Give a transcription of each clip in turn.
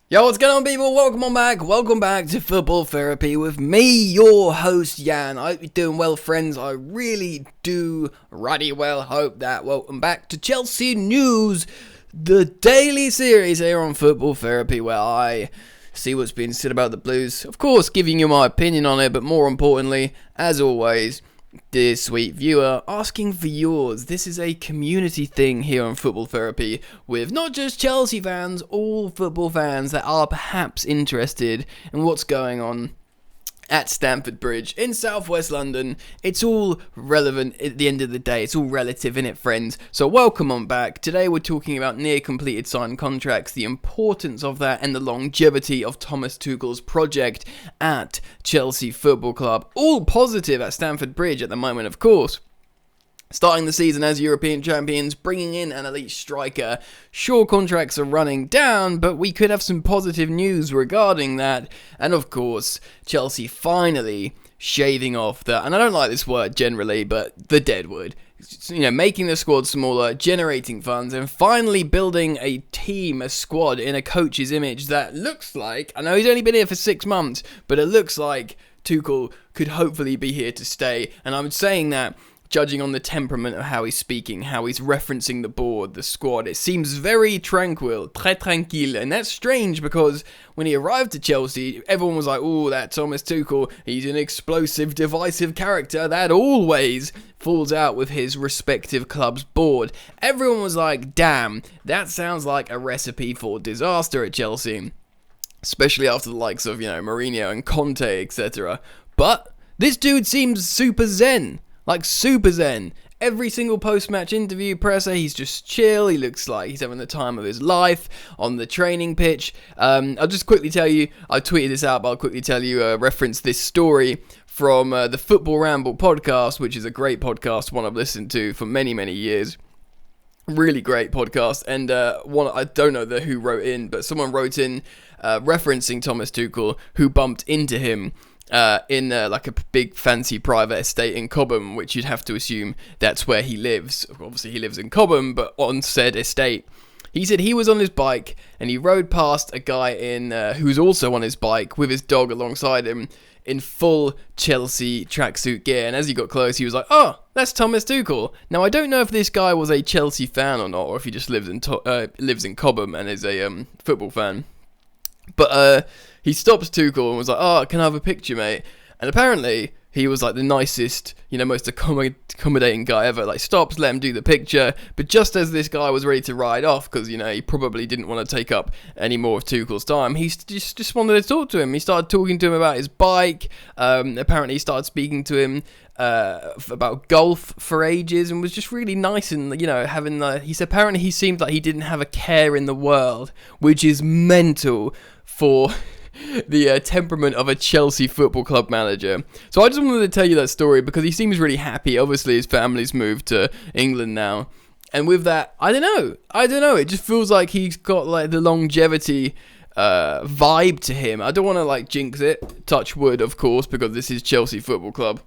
Yo, what's going on, people? Welcome back to Football Therapy with me, your host, Jan. I hope you're doing well, friends. I really do ruddy well hope that. Welcome back to Chelsea News, the daily series here on Football Therapy, where I see what's being said about the Blues. Of course, giving you my opinion on it, but more importantly, as always, dear sweet viewer, asking for yours. This is a community thing here on Football Therapy with not just Chelsea fans, all football fans that are perhaps interested in what's going on at Stamford Bridge in southwest London. It's all relevant at the end of the day. It's all relative, innit, friends? So welcome on back. Today we're talking about near completed signed contracts, the importance of that, and the longevity of Thomas Tuchel's project at Chelsea Football Club. All positive at Stamford Bridge at the moment, of course. Starting the season as European champions, bringing in an elite striker. Sure, contracts are running down, but we could have some positive news regarding that. And of course, Chelsea finally shaving off the, and I don't like this word generally, but the deadwood. You know, making the squad smaller, generating funds, and finally building a team, a squad in a coach's image that looks like, I know he's only been here for 6 months, but it looks like Tuchel could hopefully be here to stay. And I'm saying that judging on the temperament of how he's speaking, how he's referencing the board, the squad, it seems very tranquil, très tranquille, and that's strange because when he arrived to Chelsea, everyone was like, "Oh, that Thomas Tuchel, he's an explosive, divisive character that always falls out with his respective club's board." Everyone was like, "Damn, that sounds like a recipe for disaster at Chelsea," especially after the likes of, Mourinho and Conte, etc. But this dude seems super zen. Like, super zen. Every single post-match interview, presser, he's just chill. He looks like he's having the time of his life on the training pitch. I'll just quickly tell you, I tweeted this out, but I'll quickly tell you, reference this story from the Football Ramble podcast, which is a great podcast, one I've listened to for many, many years. Really great podcast. And one, I don't know who wrote in, but someone wrote in referencing Thomas Tuchel, who bumped into him in like a big fancy private estate in Cobham, which you'd have to assume that's where he lives. Obviously he lives in Cobham, but on said estate. He said he was on his bike and he rode past a guy in who's also on his bike with his dog alongside him in full Chelsea tracksuit gear. And as he got close, he was like, "Oh, that's Thomas Tuchel." Now, I don't know if this guy was a Chelsea fan or not, or if he just lives in Cobham and is a football fan. But he stops Tuchel and was like, "Oh, can I have a picture, mate?" And apparently, he was like the nicest, most accommodating guy ever. Like, stops, let him do the picture. But just as this guy was ready to ride off, because, he probably didn't want to take up any more of Tuchel's time, he just wanted to talk to him. He started talking to him about his bike. Apparently, he started speaking to him about golf for ages and was just really nice and, having he said apparently he seemed like he didn't have a care in the world, which is mental for the temperament of a Chelsea Football Club manager. So I just wanted to tell you that story because he seems really happy. Obviously, his family's moved to England now. And with that, I don't know. It just feels like he's got like the longevity vibe to him. I don't want to like jinx it. Touch wood, of course, because this is Chelsea Football Club.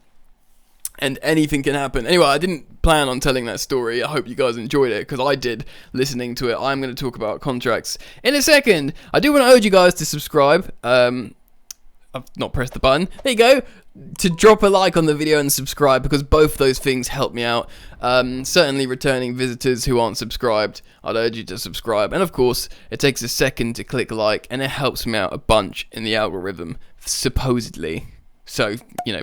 And anything can happen. Anyway, I didn't plan on telling that story. I hope you guys enjoyed it, because I did listening to it. I'm going to talk about contracts in a second. I do want to urge you guys to subscribe. I've not pressed the button. There you go. To drop a like on the video and subscribe, because both those things help me out. Certainly returning visitors who aren't subscribed, I'd urge you to subscribe. And of course, it takes a second to click like, and it helps me out a bunch in the algorithm, supposedly. So,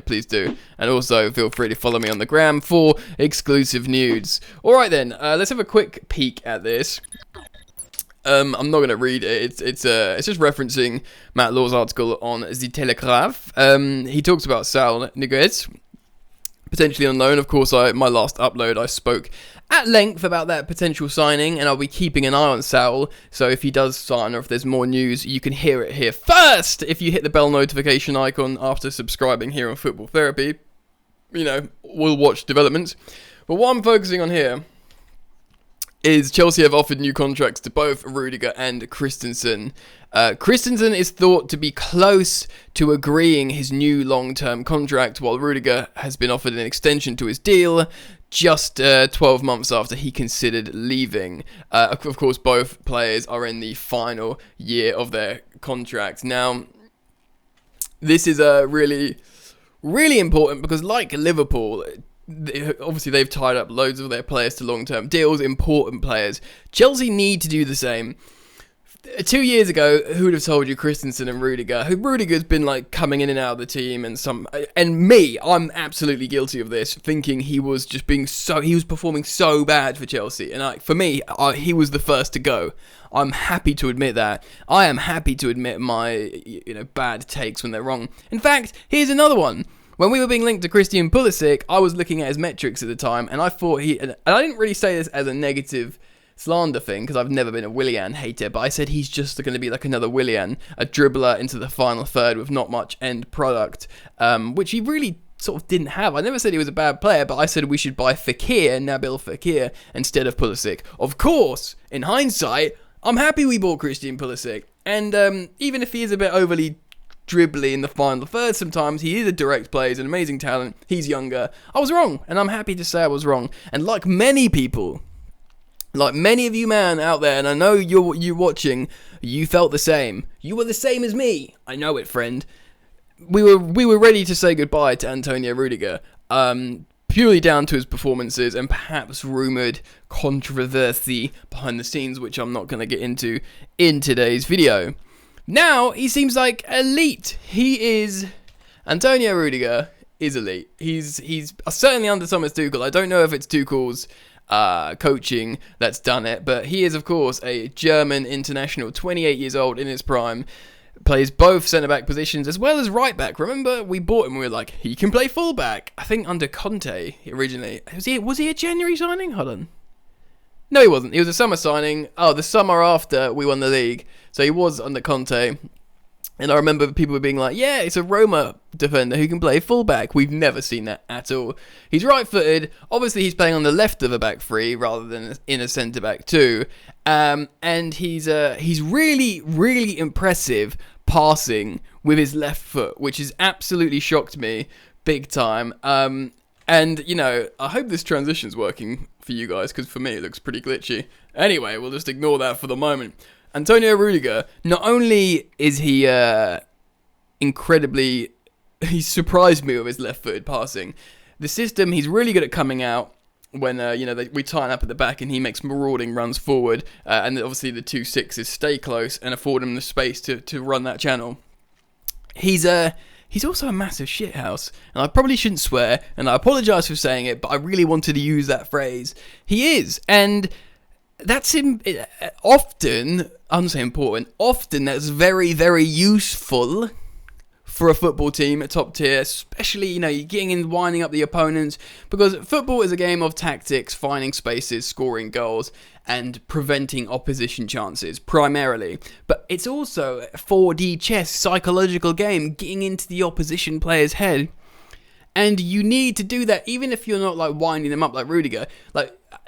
please do. And also, feel free to follow me on the gram for exclusive news. Alright then, let's have a quick peek at this. I'm not going to read it. It's just referencing Matt Law's article on The Telegraph. He talks about Saul Niguez, potentially on loan. Of course, my last upload, I spoke at length about that potential signing, and I'll be keeping an eye on Saul. So if he does sign, or if there's more news, you can hear it here first if you hit the bell notification icon after subscribing here on Football Therapy. We'll watch developments. But what I'm focusing on here is Chelsea have offered new contracts to both Rüdiger and Christensen. Christensen is thought to be close to agreeing his new long-term contract, while Rüdiger has been offered an extension to his deal just 12 months after he considered leaving. Of course, both players are in the final year of their contract. Now, this is really, really important because, like Liverpool, obviously they've tied up loads of their players to long-term deals, important players. Chelsea need to do the same. 2 years ago, who would have told you Christensen and Rüdiger? Rüdiger's been like coming in and out of the team, and I'm absolutely guilty of this, thinking he was performing so bad for Chelsea, and for me, he was the first to go. I'm happy to admit that. I am happy to admit my bad takes when they're wrong. In fact, here's another one. When we were being linked to Christian Pulisic, I was looking at his metrics at the time, and I thought and I didn't really say this as a negative slander thing, because I've never been a Willian hater, but I said he's just going to be like another Willian, a dribbler into the final third with not much end product, which he really sort of didn't have. I never said he was a bad player, but I said we should buy Nabil Fekir, instead of Pulisic. Of course, in hindsight, I'm happy we bought Christian Pulisic, and even if he is a bit overly dribbly in the final third sometimes, he is a direct player, he's an amazing talent, he's younger. I was wrong, and I'm happy to say I was wrong. And like many people, like many of you man out there, and I know you're watching, you felt the same. You were the same as me. I know it, friend. We were ready to say goodbye to Antonio Rüdiger, purely down to his performances and perhaps rumoured controversy behind the scenes, which I'm not going to get into in today's video. Now, he seems like elite. Antonio Rüdiger is elite. He's certainly under Thomas Tuchel. I don't know if it's Tuchel's coaching that's done it, but he is, of course, a German international, 28 years old in his prime, plays both centre-back positions as well as right-back. Remember, we bought him and we were like, he can play full-back. I think under Conte originally. Was he a January signing? Hold on. No, he wasn't. He was a summer signing. Oh, the summer after we won the league. So he was under Conte. And I remember people were being like, yeah, it's a Roma defender who can play fullback. We've never seen that at all. He's right-footed. Obviously, he's playing on the left of a back three rather than in a centre-back two. And he's really, really impressive passing with his left foot, which has absolutely shocked me big time. And, I hope this transition's working for you guys, because for me it looks pretty glitchy. Anyway, we'll just ignore that for the moment. Antonio Rüdiger, not only is he he surprised me with his left-footed passing. The system, he's really good at coming out when, we tighten up at the back and he makes marauding runs forward. And obviously the 2-6s stay close and afford him the space to run that channel. He's also a massive shithouse, and I probably shouldn't swear, and I apologise for saying it, but I really wanted to use that phrase. He is, and that's often, I'm not saying important, often that's very, very useful for a football team at top tier, especially, you're getting in, winding up the opponents, because football is a game of tactics, finding spaces, scoring goals, and preventing opposition chances, primarily. But it's also a 4D chess, psychological game, getting into the opposition player's head. And you need to do that, even if you're not, winding them up like Rüdiger.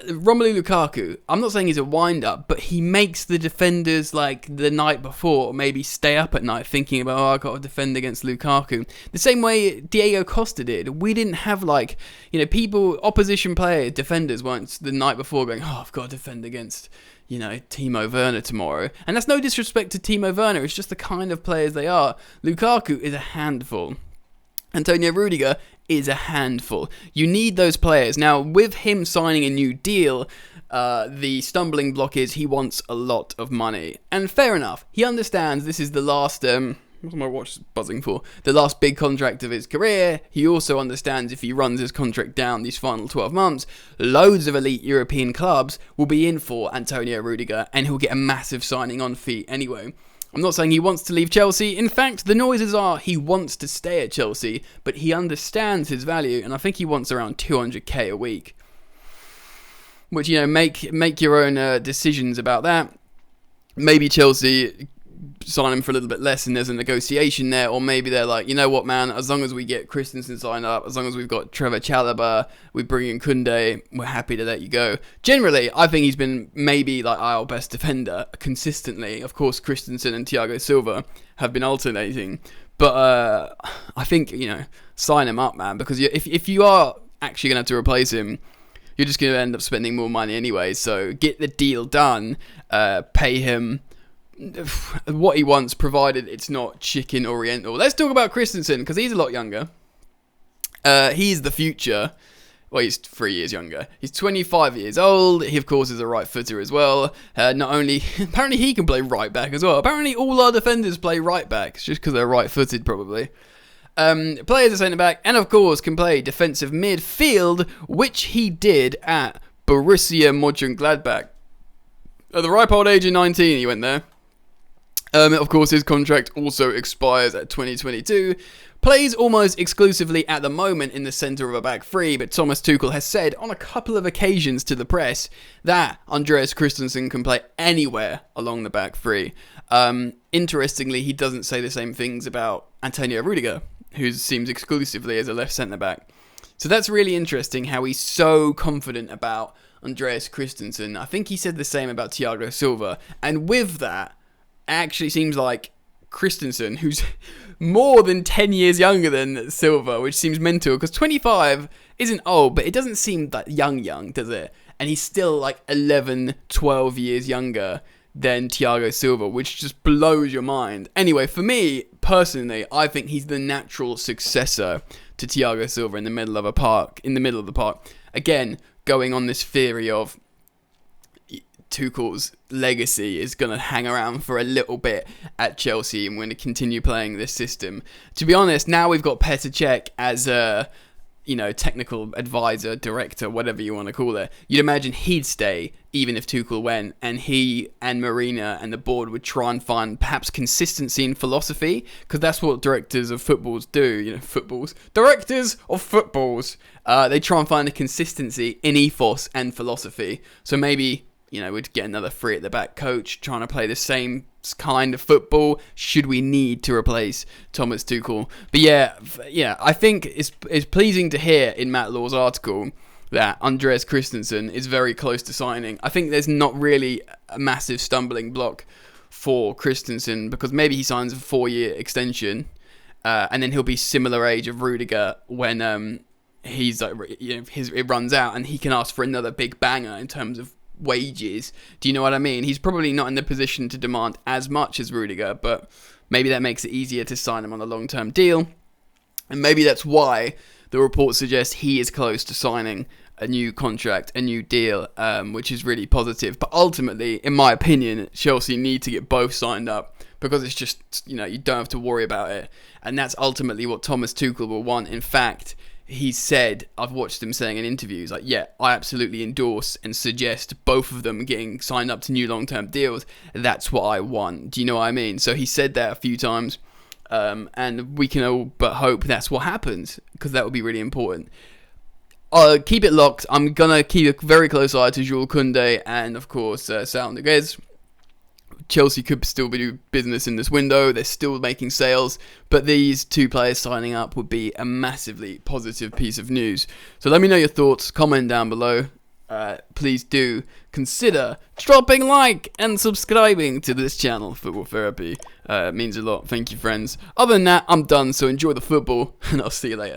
Romelu Lukaku, I'm not saying he's a wind-up, but he makes the defenders, the night before, maybe stay up at night thinking about, I've got to defend against Lukaku. The same way Diego Costa did. We didn't have, opposition player defenders weren't the night before going, I've got to defend against, Timo Werner tomorrow. And that's no disrespect to Timo Werner, it's just the kind of players they are. Lukaku is a handful. Antonio Rüdiger is a handful. You need those players. Now, with him signing a new deal, the stumbling block is he wants a lot of money. And fair enough. He understands this is the last, what's my watch buzzing for? The last big contract of his career. He also understands if he runs his contract down these final 12 months, loads of elite European clubs will be in for Antonio Rüdiger, and he'll get a massive signing on fee anyway. I'm not saying he wants to leave Chelsea. In fact, the noises are he wants to stay at Chelsea, but he understands his value, and I think he wants around 200k a week. Which, make your own decisions about that. Maybe Chelsea sign him for a little bit less and there's a negotiation there, or maybe they're like, you know what, man, as long as we get Christensen signed up, as long as we've got Trevor Chalobah, we bring in Koundé, we're happy to let you go. Generally, I think he's been maybe our best defender consistently. Of course, Christensen and Thiago Silva have been alternating, but I think, sign him up, man, because if you are actually going to have to replace him, you're just going to end up spending more money anyway. So get the deal done, pay him what he wants, provided it's not chicken oriental. Let's talk about Christensen, because he's a lot younger. He's the future. Well, he's 3 years younger. He's 25 years old. He, of course, is a right footer as well. Not only, apparently he can play right back as well. Apparently all our defenders play right back. It's just because they're right footed, probably. Plays as a centre back, and of course can play defensive midfield, which he did at Borussia Mönchengladbach. At the ripe old age of 19, he went there. Of course, his contract also expires at 2022. Plays almost exclusively at the moment in the centre of a back three, but Thomas Tuchel has said on a couple of occasions to the press that Andreas Christensen can play anywhere along the back three. Interestingly, he doesn't say the same things about Antonio Rüdiger, who seems exclusively as a left centre back. So that's really interesting how he's so confident about Andreas Christensen. I think he said the same about Thiago Silva. And with that, it actually seems like Christensen, who's more than 10 years younger than Silva, which seems mental, because 25 isn't old, but it doesn't seem that young, does it? And he's still like 11, 12 years younger than Thiago Silva, which just blows your mind. Anyway, for me, personally, I think he's the natural successor to Thiago Silva in the middle of the park. Again, going on this theory of Tuchel's legacy is going to hang around for a little bit at Chelsea, and we're going to continue playing this system. To be honest, now we've got Petr Cech as a technical advisor, director, whatever you want to call it. You'd imagine he'd stay even if Tuchel went, and he and Marina and the board would try and find perhaps consistency in philosophy, because that's what directors of footballs do. Directors of footballs, they try and find a consistency in ethos and philosophy. So maybe we'd get another three at the back coach trying to play the same kind of football, should we need to replace Thomas Tuchel. But yeah, I think it's pleasing to hear in Matt Law's article that Andreas Christensen is very close to signing. I think there's not really a massive stumbling block for Christensen, because maybe he signs a 4-year extension, and then he'll be similar age of Rüdiger when he's it runs out, and he can ask for another big banger in terms of wages. Do you know what I mean? He's probably not in the position to demand as much as Rüdiger, but maybe that makes it easier to sign him on a long-term deal, and maybe that's why the reports suggest he is close to signing a new contract, a new deal, which is really positive. But ultimately, in my opinion, Chelsea need to get both signed up, because it's just, you don't have to worry about it, and that's ultimately what Thomas Tuchel will want. In fact, he said, I've watched him saying in interviews, I absolutely endorse and suggest both of them getting signed up to new long-term deals. That's what I want. Do you know what I mean? So he said that a few times, and we can all but hope that's what happens, because that would be really important. Keep it locked. I'm going to keep a very close eye to Jules Koundé and, of course, Saúl Ñíguez. Chelsea could still be doing business in this window. They're still making sales, but these two players signing up would be a massively positive piece of news. So let me know your thoughts. Comment down below. Please do consider dropping like and subscribing to this channel, Football Therapy. It means a lot. Thank you, friends. Other than that, I'm done. So enjoy the football, and I'll see you later.